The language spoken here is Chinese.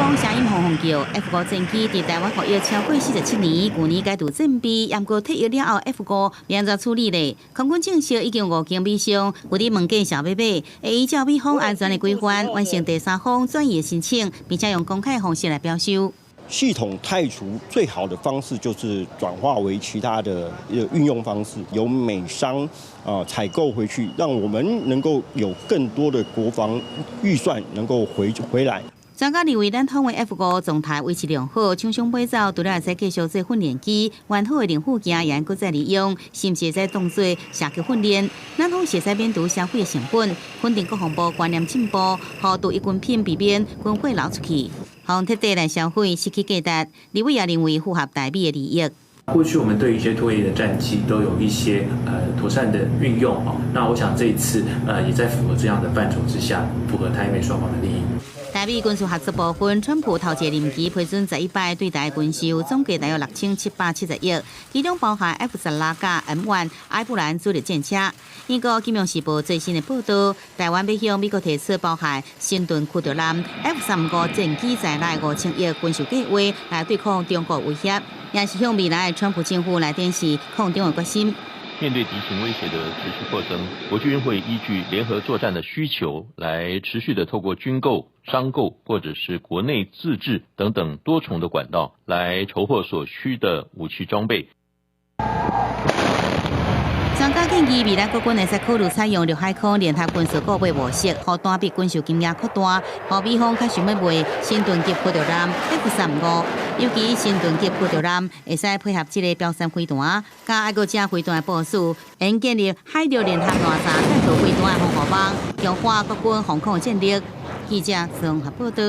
空声音轰轰叫 ，F5战机伫台湾服役超过47年，去年解除战备，验过退役了后 ，F5要怎处理呢？空军正式已经5件美伤，有啲问计小贝贝，会依照美方安全的规范，完成第三方转移的申请，并且用公开的方式来标收。系统汰除最好的方式就是转化为其他的运用方式，由美商采购回去，让我们能够有更多的国防预算能够回来。专家认为，咱通的 F5状态维持良好，厂商买走除了会使继续做训练机，完好的零部件也能再利用，甚至在当做射击训练。咱通会使免除消费的成本，肯定国防部观念进步，好多一军品避免军费流出去，让彻底来消费失去价值。李伟也认为符合台美的利益。过去我们对一些退役的战机都有一些妥善的运用哦，那我想这一次也在符合这样的范畴之下，符合台美双方的利益。台美军事合作部分，川普头一个任期批准11摆对台军售，总计大约6770亿，其中包含 F-16架 M1 埃布兰主力战车。英国金融时报最新的报道，台湾要向美国提出包含新盾驱逐舰 F-35战机在内5000亿军事计划来对抗中国威胁，也是向未来川普政府来展示抗中的决心。面对敌情威胁的持续扩增，国军会依据联合作战的需求，来持续的透过军购、商购或者是国内自制等等多重的管道，来筹获所需的武器装备。专家建议，未来国军会使考虑采用陆海空联合军事购买模式，让单笔军事金额扩大，让美方较想要买新盾级驱逐舰 F-35，尤其新盾级驱逐舰会使配合这个标三飞弹，加爱国者飞弹的部署，应建立海陆联合乱炸战斗飞弹的防护网，强化国军防空的战力。记者综合报道。